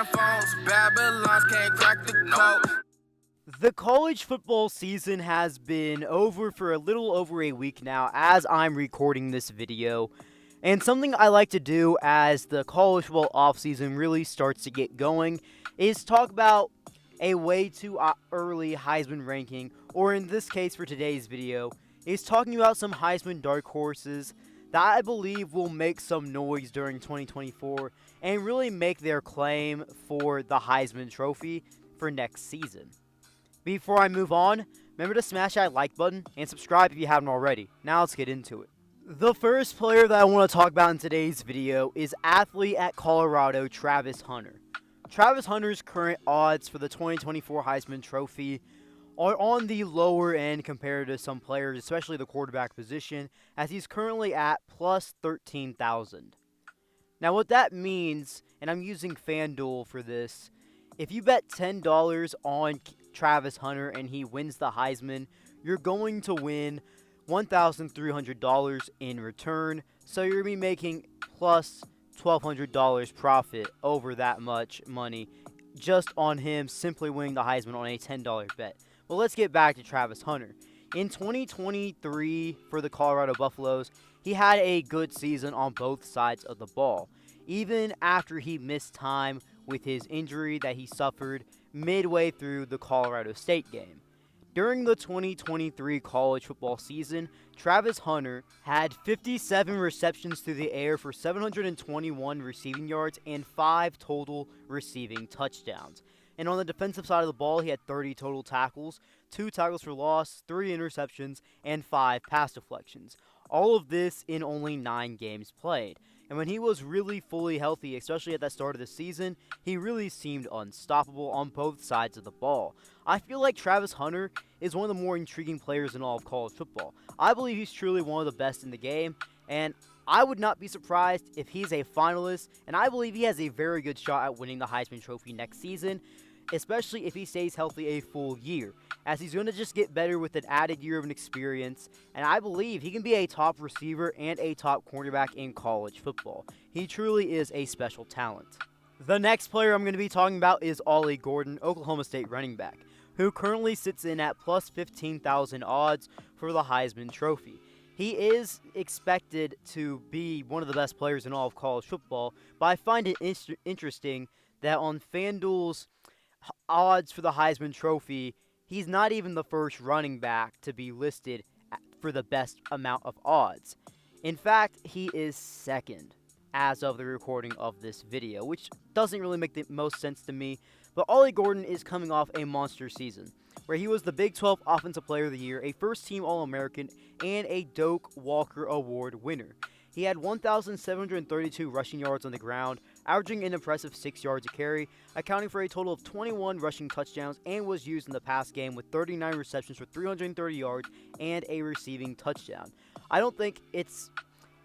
Playing phones, Babylons can't crack the code. The college football season has been over for a little over a week now as I'm recording this video. And something I like to do as the college football offseason really starts to get going is talk about a way too early Heisman ranking, or in this case for today's video, is talking about some Heisman dark horses that I believe will make some noise during 2024 and really make their claim for the Heisman Trophy for next season. Before I move on, remember to smash that like button and subscribe if you haven't already. Now let's get into it. The first player that I want to talk about in today's video is athlete at Colorado, Travis Hunter. Travis Hunter's current odds for the 2024 Heisman Trophy are on the lower end compared to some players, especially the quarterback position, as he's currently at plus 13,000. Now what that means, and I'm using FanDuel for this, if you bet $10 on Travis Hunter and he wins the Heisman, you're going to win $1,300 in return, so you're going to be making plus $1,200 profit over that much money just on him simply winning the Heisman on a $10 bet. Well, let's get back to Travis Hunter. In 2023 for the Colorado Buffaloes, he had a good season on both sides of the ball, even after he missed time with his injury that he suffered midway through the Colorado State game. During the 2023 college football season, Travis Hunter had 57 receptions through the air for 721 receiving yards and 5 total receiving touchdowns. And on the defensive side of the ball, he had 30 total tackles, 2 tackles for loss, 3 interceptions, and 5 pass deflections. All of this in only 9 games played. And when he was really fully healthy, especially at the start of the season, he really seemed unstoppable on both sides of the ball. I feel like Travis Hunter is one of the more intriguing players in all of college football. I believe he's truly one of the best in the game, and I would not be surprised if he's a finalist, and I believe he has a very good shot at winning the Heisman Trophy next season, especially if he stays healthy a full year, as he's going to just get better with an added year of an experience, and I believe he can be a top receiver and a top cornerback in college football. He truly is a special talent. The next player I'm going to be talking about is Oly Gordon, Oklahoma State running back, who currently sits in at plus 15,000 odds for the Heisman Trophy. He is expected to be one of the best players in all of college football, but I find it interesting that on FanDuel's odds for the Heisman Trophy, he's not even the first running back to be listed for the best amount of odds. In fact, he is second as of the recording of this video, which doesn't really make the most sense to me. But Oly Gordon is coming off a monster season, where he was the Big 12 Offensive Player of the Year, a first-team All-American, and a Doak Walker Award winner. He had 1,732 rushing yards on the ground, averaging an impressive 6 yards a carry, accounting for a total of 21 rushing touchdowns, and was used in the pass game with 39 receptions for 330 yards and a receiving touchdown. I don't think it's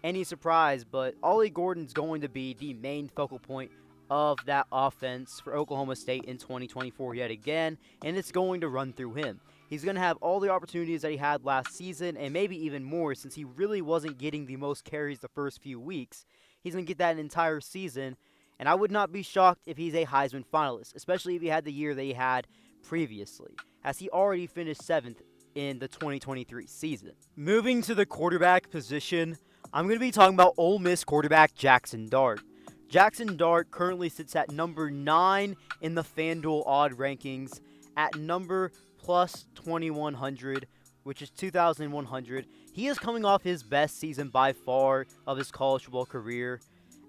any surprise, but Oly Gordon's going to be the main focal point of that offense for Oklahoma State in 2024 yet again, and it's going to run through him. He's going to have all the opportunities that he had last season, and maybe even more, since he really wasn't getting the most carries the first few weeks. He's going to get that an entire season, and I would not be shocked if he's a Heisman finalist, especially if he had the year that he had previously, as he already finished 7th in the 2023 season. Moving to the quarterback position, I'm going to be talking about Ole Miss quarterback Jackson Dart. Jackson Dart currently sits at number 9 in the FanDuel odd rankings at number plus 2,100, which is 2,100. He is coming off his best season by far of his college football career,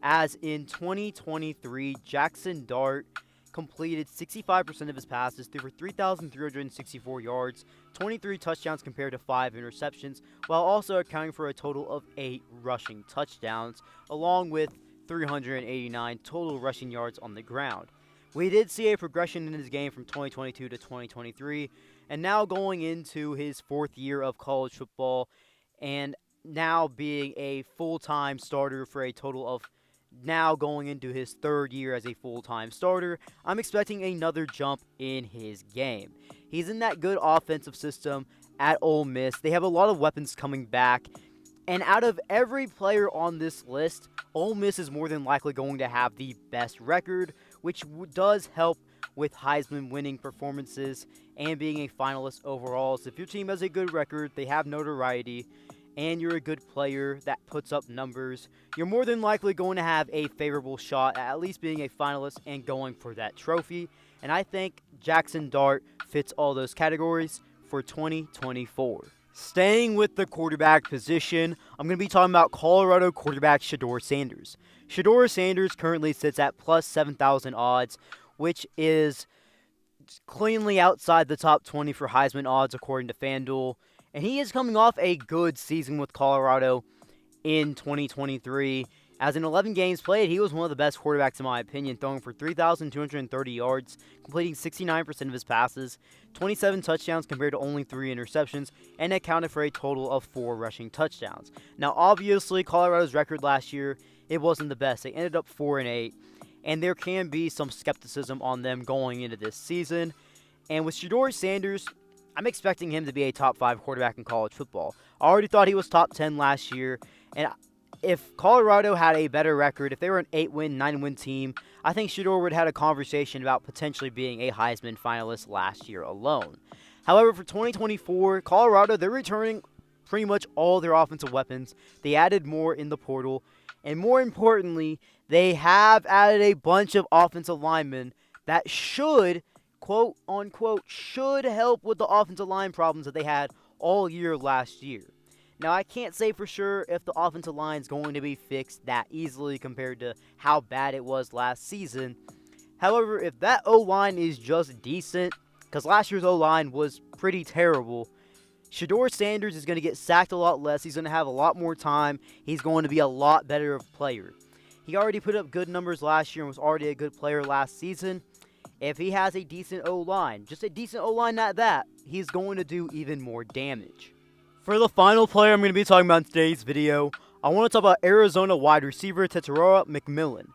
as in 2023, Jackson Dart completed 65% of his passes, threw for 3,364 yards, 23 touchdowns compared to 5 interceptions, while also accounting for a total of 8 rushing touchdowns, along with 389 total rushing yards on the ground. We did see a progression in his game from 2022 to 2023, and now going into his 4th year of college football, and now being a full-time starter for a total of now going into his 3rd year as a full-time starter, I'm expecting another jump in his game. He's in that good offensive system at Ole Miss. They have a lot of weapons coming back, And out of every player on this list, Ole Miss is more than likely going to have the best record, which does help with Heisman winning performances and being a finalist overall. So if your team has a good record, they have notoriety, and you're a good player that puts up numbers, you're more than likely going to have a favorable shot at least being a finalist and going for that trophy. And I think Jackson Dart fits all those categories for 2024. Staying with the quarterback position, I'm going to be talking about Colorado quarterback Shador Sanders. Shador Sanders currently sits at plus 7,000 odds, which is cleanly outside the top 20 for Heisman odds according to FanDuel. And he is coming off a good season with Colorado in 2023. As in 11 games played, he was one of the best quarterbacks in my opinion, throwing for 3,230 yards, completing 69% of his passes, 27 touchdowns compared to only 3 interceptions, and accounted for a total of 4 rushing touchdowns. Now, obviously, Colorado's record last year, it wasn't the best. They ended up 4-8, and there can be some skepticism on them going into this season. And with Shador Sanders, I'm expecting him to be a top 5 quarterback in college football. I already thought he was top 10 last year, and if Colorado had a better record, if they were an 8-win, 9-win team, I think Shador would have had a conversation about potentially being a Heisman finalist last year alone. However, for 2024, Colorado, they're returning pretty much all their offensive weapons. They added more in the portal, and more importantly, they have added a bunch of offensive linemen that should, quote unquote, should help with the offensive line problems that they had all year last year. Now, I can't say for sure if the offensive line is going to be fixed that easily compared to how bad it was last season. However, if that O-line is just decent, because last year's O-line was pretty terrible, Shador Sanders is going to get sacked a lot less. He's going to have a lot more time. He's going to be a lot better of a player. He already put up good numbers last year and was already a good player last season. If he has a decent O-line, just a decent O-line at that, he's going to do even more damage. For the final player I'm going to be talking about in today's video, I want to talk about Arizona wide receiver Tetairoa McMillan.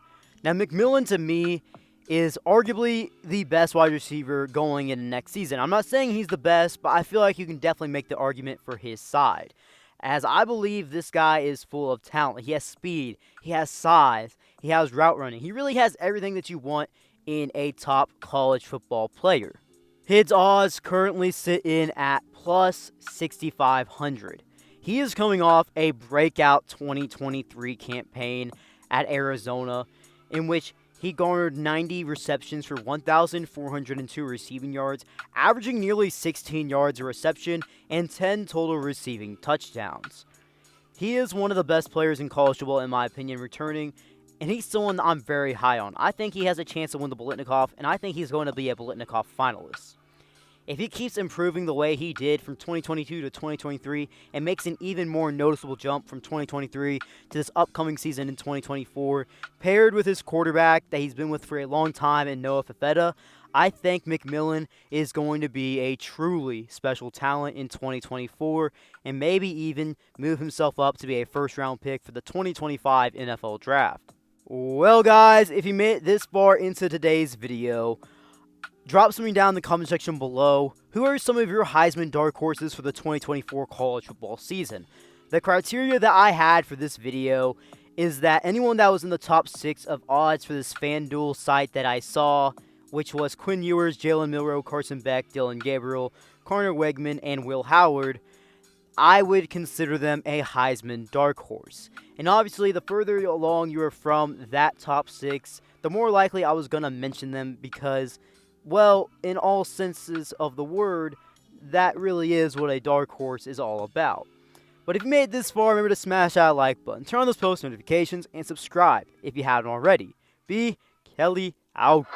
Now, McMillan to me is arguably the best wide receiver going into next season. I'm not saying he's the best, but I feel like you can definitely make the argument for his side, as I believe this guy is full of talent. He has speed, he has size, he has route running. He really has everything that you want in a top college football player. His odds currently sit in at plus 6,500. He is coming off a breakout 2023 campaign at Arizona, in which he garnered 90 receptions for 1,402 receiving yards, averaging nearly 16 yards a reception and 10 total receiving touchdowns. He is one of the best players in college football, in my opinion, returning, and he's someone that I'm very high on. I think he has a chance to win the Biletnikoff, and I think he's going to be a Biletnikoff finalist. If he keeps improving the way he did from 2022 to 2023 and makes an even more noticeable jump from 2023 to this upcoming season in 2024, paired with his quarterback that he's been with for a long time in Noah Fafetta, I think McMillan is going to be a truly special talent in 2024 and maybe even move himself up to be a first-round pick for the 2025 NFL Draft. Well, guys, if you made it this far into today's video, drop something down in the comment section below. Who are some of your Heisman dark horses for the 2024 college football season? The criteria that I had for this video is that anyone that was in the top 6 of odds for this FanDuel site that I saw, which was Quinn Ewers, Jalen Milroe, Carson Beck, Dylan Gabriel, Connor Wegman, and Will Howard, I would consider them a Heisman dark horse. And obviously, the further along you are from that top 6, the more likely I was going to mention them because, well, in all senses of the word, that really is what a dark horse is all about. But if you made it this far, remember to smash that like button, turn on those post notifications, and subscribe if you haven't already. B. Kelly out.